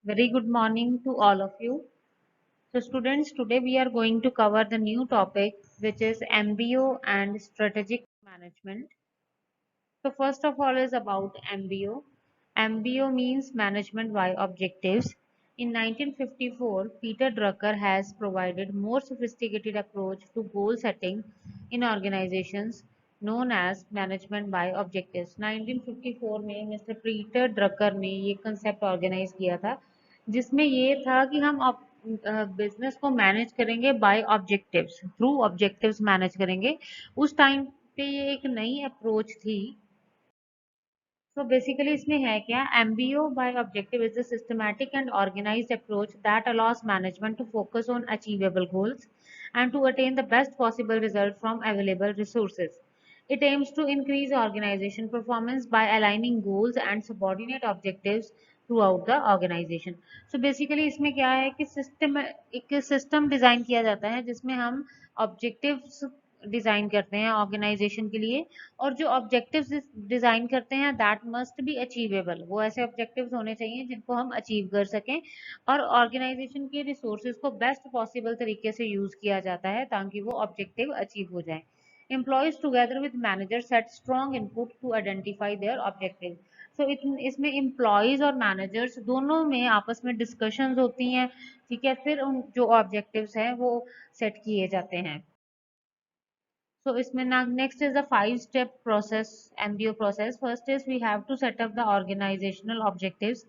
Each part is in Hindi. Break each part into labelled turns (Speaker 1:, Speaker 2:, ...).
Speaker 1: Very good morning to all of you. So students, today we are going to cover the new topic which is MBO and strategic management. So first of all is about MBO. MBO means management by objectives. In 1954, Peter Drucker has provided more sophisticated approach to goal setting in organizations known as management by objectives. 1954 में मिस्टर पीटर ड्रकर ने ये कंसेप्ट ऑर्गेनाइज किया था जिसमें ये था कि हम बिजनेस को मैनेज करेंगे by objectives, through objectives manage करेंगे। उस टाइम पे ये एक नई अप्रोच थी। So basically इसमें है क्या, MBO by objective is a systematic and organized approach that allows management to focus on achievable goals and to attain the best possible result from available resources. It aims to increase organization performance by aligning goals and subordinate objectives throughout the organization. So basically इसमें क्या है कि एक सिस्टम डिजाइन किया जाता है जिसमें हम ऑब्जेक्टिव्स डिजाइन करते हैं ऑर्गेनाइजेशन के लिए, और जो ऑब्जेक्टिव्स डिजाइन करते हैं दैट मस्ट बी अचीवेबल। वो ऐसे ऑब्जेक्टिव्स होने चाहिए जिनको हम अचीव कर सकें, और ऑर्गेनाइजेशन के रिसोर्सेज को बेस्ट पॉसिबल तरीके से यूज किया जाता है ताकि वो ऑब्जेक्टिव अचीव हो जाए। Employees together with manager set strong input to identify their objective. So इसमें एम्प्लॉयज और मैनेजर्स दोनों में आपस में डिस्कशंस होती हैं। ठीक है, फिर उन जो ऑब्जेक्टिव्स हैं वो सेट किए जाते हैं। So इसमें ना next is the 5 step process, MBO process. First is we have to set up the organizational objectives.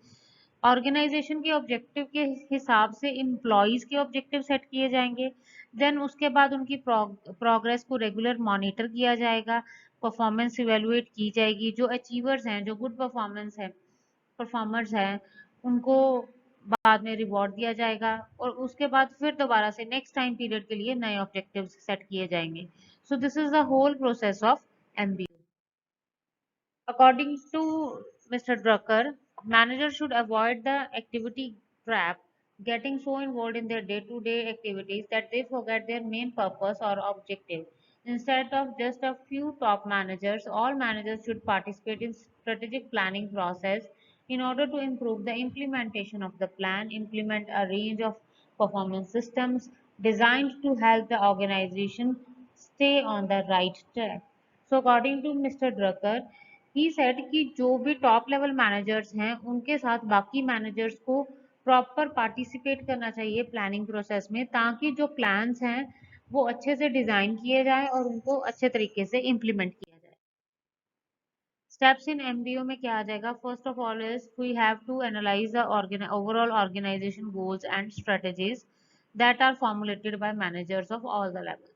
Speaker 1: Organization के ऑब्जेक्टिव के हिसाब से एम्प्लॉयज के ऑब्जेक्टिव सेट किए जाएंगे। देन उसके बाद उनकी प्रोग्रेस को रेगुलर मॉनिटर किया जाएगा, परफॉर्मेंस इवेलुएट की जाएगी। जो अचीवर्स हैं, जो गुड परफॉर्मर्स हैं, उनको बाद में रिवॉर्ड दिया जाएगा, और उसके बाद फिर दोबारा से नेक्स्ट टाइम पीरियड के लिए नए ऑब्जेक्टिव्स सेट किए जाएंगे। So this is the whole process of MBO. According to Mr. Drucker, managers should avoid the activity trap, getting so involved in their day-to-day activities that they forget their main purpose or objective. Instead of just a few top managers, all managers should participate in strategic planning process in order to improve the implementation of the plan, implement a range of performance systems designed to help the organization stay on the right track. So according to Mr. Drucker, he said कि जो भी टॉप लेवल मैनेजर्स हैं उनके साथ बाकी मैनेजर्स को प्रॉपर पार्टिसिपेट करना चाहिए प्लानिंग प्रोसेस में, ताकि जो प्लान्स हैं वो अच्छे से डिजाइन किए जाए और उनको अच्छे तरीके से इम्प्लीमेंट किया जाए। स्टेप्स इन एमबीओ में क्या आ जाएगा? First of all is we have to analyse the overall organization goals and strategies that are formulated by managers of all the levels.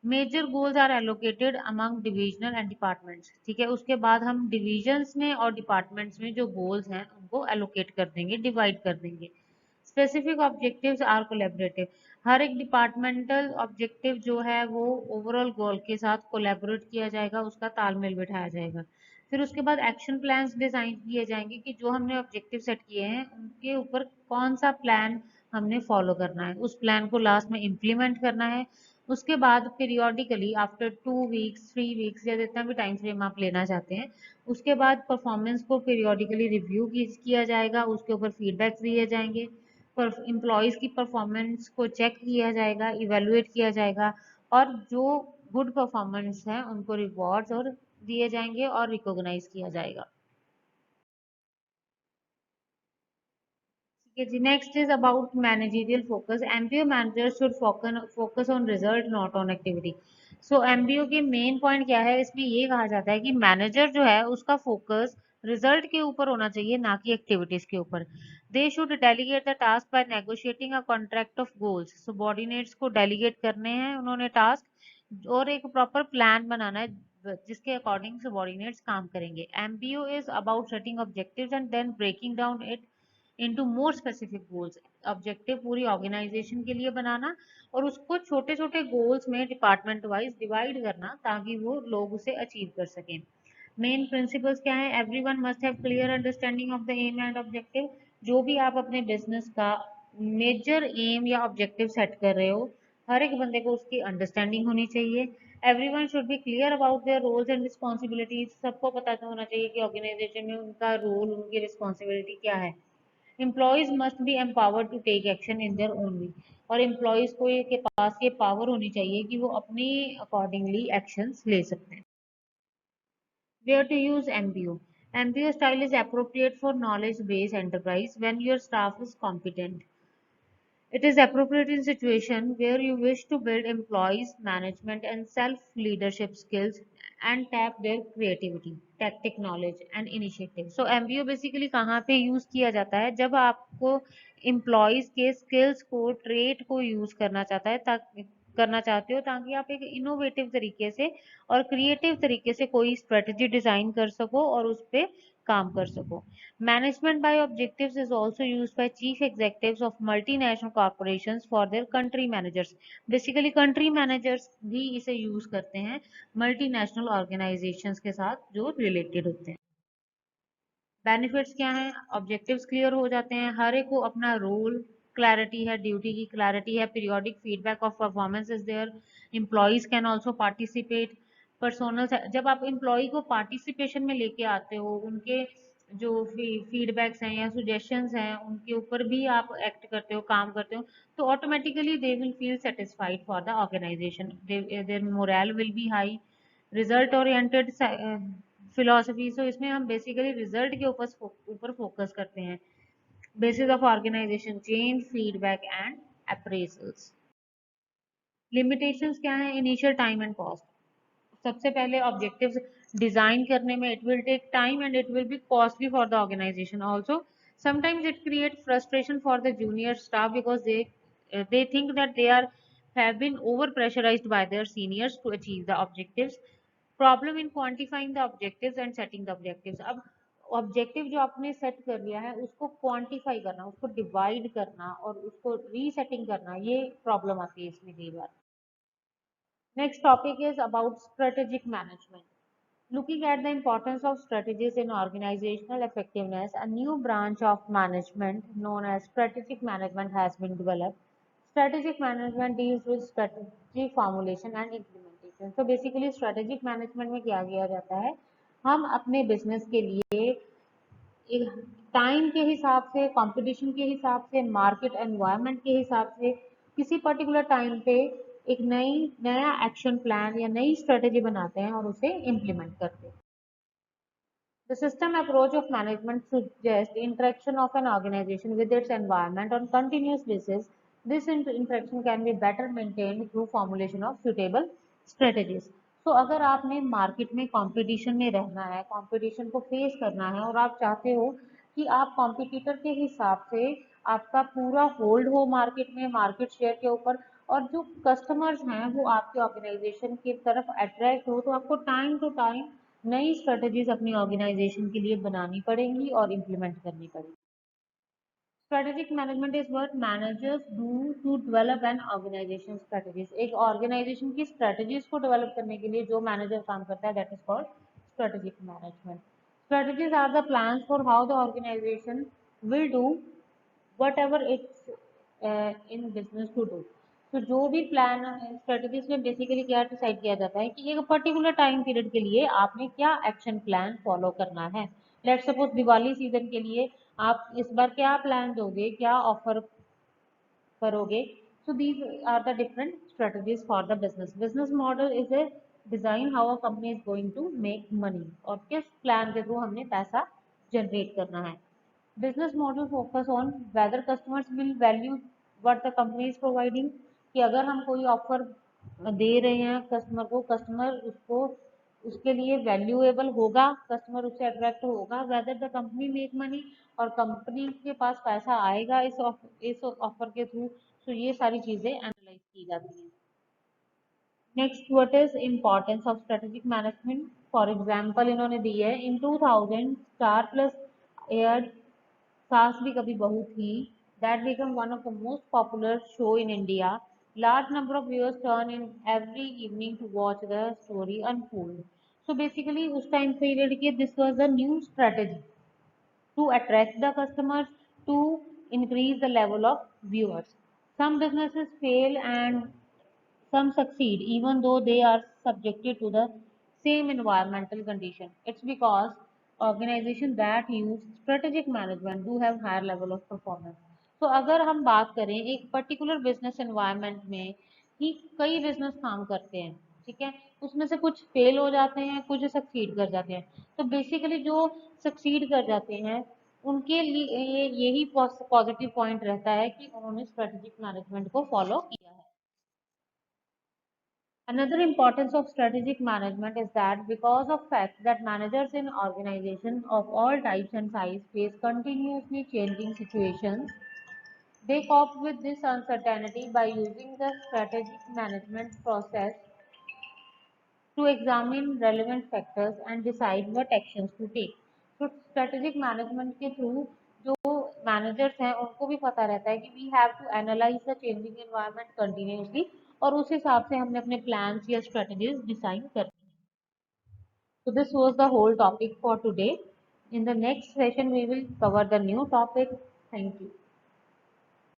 Speaker 1: Major goals are allocated among divisional and departments. ठीक है, उसके बाद हम डिविजन्स में और डिपार्टमेंट्स में जो गोल्स हैं उनको एलोकेट कर देंगे, डिवाइड कर देंगे। Specific objectives are collaborative. हर एक डिपार्टमेंटल ऑब्जेक्टिव जो है वो ओवरऑल गोल के साथ कोलैबोरेट किया जाएगा, उसका तालमेल बिठाया जाएगा। फिर उसके बाद एक्शन प्लान्स डिजाइन किए जाएंगे कि जो हमने ऑब्जेक्टिव सेट किए हैं उनके ऊपर कौन सा प्लान हमने फॉलो करना है, उस प्लान को लास्ट में इम्प्लीमेंट करना है। उसके बाद पीरियोडिकली आफ्टर 2 वीक्स 3 वीक्स या जितना भी टाइम फ्रेम आप लेना चाहते हैं, उसके बाद परफॉर्मेंस को पीरियोडिकली रिव्यू किया जाएगा, उसके ऊपर फीडबैक्स दिए जाएंगे, एम्प्लॉयज की परफॉर्मेंस को चेक किया जाएगा, इवेलुएट किया जाएगा, और जो गुड परफॉर्मेंस है उनको रिवॉर्ड्स और दिए जाएंगे और रिकॉग्नाइज किया जाएगा। ठीक है जी, next is about managerial focus. MBO manager should focus on result not on activity. So MBO के मेन पॉइंट क्या है, इसमें ये कहा जाता है कि मैनेजर जो है उसका फोकस रिजल्ट के ऊपर होना चाहिए, ना कि एक्टिविटीज के ऊपर। They should delegate the task by negotiating a contract of goals. Subordinates को डेलीगेट करने हैं उन्होंने टास्क, और एक प्रॉपर प्लान बनाना है जिसके अकॉर्डिंग सबॉर्डिनेट्स काम करेंगे। MBO is about setting objectives and then breaking down it into more specific goals. Objective पूरी ऑर्गेनाइजेशन के लिए बनाना और उसको छोटे छोटे गोल्स में डिपार्टमेंट वाइज डिवाइड करना ताकि वो लोग उसे अचीव कर सकें। मेन प्रिंसिपल्स क्या है? Everyone must have clear understanding of the aim and objective. जो भी आप अपने बिजनेस का मेजर एम या ऑब्जेक्टिव सेट कर रहे हो, हर एक बंदे को उसकी अंडरस्टैंडिंग होनी चाहिए। Everyone should be clear about their roles and responsibilities. सबको पता होना चाहिए कि ऑर्गेनाइजेशन में उनका रोल, उनकी रिस्पॉन्सिबिलिटी क्या है। Employees must be empowered to take action in their own way, और एम्प्लॉयज को के पास ये पावर होनी चाहिए कि वो अपनी अकॉर्डिंगली एक्शंस ले सकते हैं। Where to use MBO? MBO style is appropriate for knowledge-based enterprise when your staff is competent. It is appropriate in situation where you wish to build employees, management and self-leadership skills and tap their creativity, tactic knowledge and initiative. So MBO basically कहाँ पे use किया जाता है? जब आपको employees के skills को, trait को use करना चाहते हो ताकि आप एक इनोवेटिव तरीके से और क्रिएटिव तरीके से कोई स्ट्रेटजी डिजाइन कर सको और उस पे काम कर सको। Management by objectives is also used by chief executives of multinational corporations for their country managers. Basically country managers भी इसे यूज करते हैं मल्टीनेशनल ऑर्गेनाइजेशंस के साथ जो रिलेटेड होते हैं। बेनिफिट्स क्या हैं? ऑब्जेक्टिव्स क्लियर हो जाते हैं, हर एक को अपना रोल क्लैरिटी है, ड्यूटी की क्लैरिटी है, periodic feedback of performance is there, employees can also participate, personal. जब आप एम्प्लॉय को पार्टिसिपेशन में लेके आते हो, उनके जो फीडबैक्स हैं या सुजेशंस हैं उनके ऊपर भी आप एक्ट करते हो, काम करते हो, तो automatically they will feel satisfied for the organization, their morale will be high. Result oriented philosophy, so इसमें हम बेसिकली रिजल्ट के ऊपर फोकस करते हैं। Basis of organization change, feedback and appraisals. Limitations क्या है? Initial time and cost. सबसे पहले ऑब्जेक्टिव्स डिजाइन करने में it will take time and it will be costly for the organization also. Sometimes it create frustration for the junior staff because they think that they are have been over pressurized by their seniors to achieve the objectives. Problem in quantifying the objectives and setting the objectives. अब ऑब्जेक्टिव जो आपने सेट कर लिया है उसको क्वांटिफाई करना, उसको डिवाइड करना और उसको रीसेटिंग करना, ये प्रॉब्लम आती है इसमें कई बार। Next topic is about strategic management. Looking at the importance of strategies in organizational effectiveness, a new branch of management known as strategic management has been developed. Strategic management deals with strategy formulation and implementation. So basically strategic management में क्या किया जाता है? हम अपने बिजनेस के लिए टाइम के हिसाब से, कंपटीशन के हिसाब से, मार्केट एनवायरनमेंट के हिसाब से किसी पर्टिकुलर टाइम पे एक नया एक्शन प्लान या नई स्ट्रेटेजी बनाते हैं और उसे इम्प्लीमेंट करते हैं। The system approach of management suggests the interaction of an organization with its environment on continuous basis. This interaction can be better maintained through formulation of suitable strategies. So अगर आपने मार्केट में कंपटीशन में रहना है, कंपटीशन को फेस करना है और आप चाहते हो कि आप कॉम्पिटिटर के हिसाब से आपका पूरा होल्ड हो मार्केट में, मार्केट शेयर के ऊपर, और जो कस्टमर्स हैं वो आपके ऑर्गेनाइजेशन की तरफ अट्रैक्ट हो, तो आपको टाइम टू टाइम नई स्ट्रेटजीज अपनी ऑर्गेनाइजेशन के लिए बनानी पड़ेंगी और इम्प्लीमेंट करनी पड़ेगी। Strategic management is what managers do to develop an organization strategies. एक ऑर्गेनाइजेशन की स्ट्रेटजीज को डेवलप करने के लिए जो मैनेजर काम करता है that is called strategic management. Strategies are the plans for how the organization will do whatever it's in business to do. तो जो भी प्लान स्ट्रेटजीज में बेसिकली क्या डिसाइड किया जाता है कि एक पर्टिकुलर टाइम पीरियड के लिए आपने क्या एक्शन प्लान फॉलो करना है। लेट्स सपोज दिवाली सीजन के लिए आप इस बार क्या प्लान दोगे, क्या ऑफर करोगे। So these are the different strategies for the business. Business model is a design how a company is going to make money, और किस प्लान के थ्रू हमने पैसा जनरेट करना है। Business model focus on whether customers will value what the company is providing, कि अगर हम कोई ऑफर दे रहे हैं कस्टमर को, कस्टमर उसको उसके लिए वैल्यूएबल होगा, कस्टमर उससे अट्रैक्ट होगा, whether the company make money, और कंपनी के पास पैसा आएगा इस ऑफर के थ्रू। तो ये सारी चीजें एनालाइज की जाती हैं। Next, what is importance of strategic management. For example इन्होंने दी है, इन 2000 स्टार प्लस एयर सास भी कभी बहू थी, that became one of the most popular show in India. Large number of viewers turn in every evening to watch the story unfold. So basically उस time period के this was a new strategy to attract the customers, to increase the level of viewers. Some businesses fail and some succeed even though they are subjected to the same environmental condition. It's because organization that use strategic management do have higher level of performance. तो अगर हम बात करें एक पर्टिकुलर बिजनेस एनवायरनमेंट में कि कई बिजनेस काम करते हैं, ठीक है, उसमें से कुछ फेल हो जाते हैं, कुछ सक्सीड कर जाते हैं। तो बेसिकली जो सक्सीड कर जाते हैं उनके लिए यही पॉजिटिव पॉइंट रहता है कि उन्होंने स्ट्रेटेजिक मैनेजमेंट को फॉलो किया है। Another importance of strategic management is that because of fact that managers in organizations of all types and size face continuously changing situations, they cope with this uncertainty by using the strategic management process to examine relevant factors and decide what actions to take. तो strategic management के through जो managers हैं उनको भी पता रहता है कि we have to analyze the changing environment continuously और उस हिसाब से हमने अपने plans या strategies design करनी है। So this was the whole topic for today. In the next session we will cover the new topic. Thank you.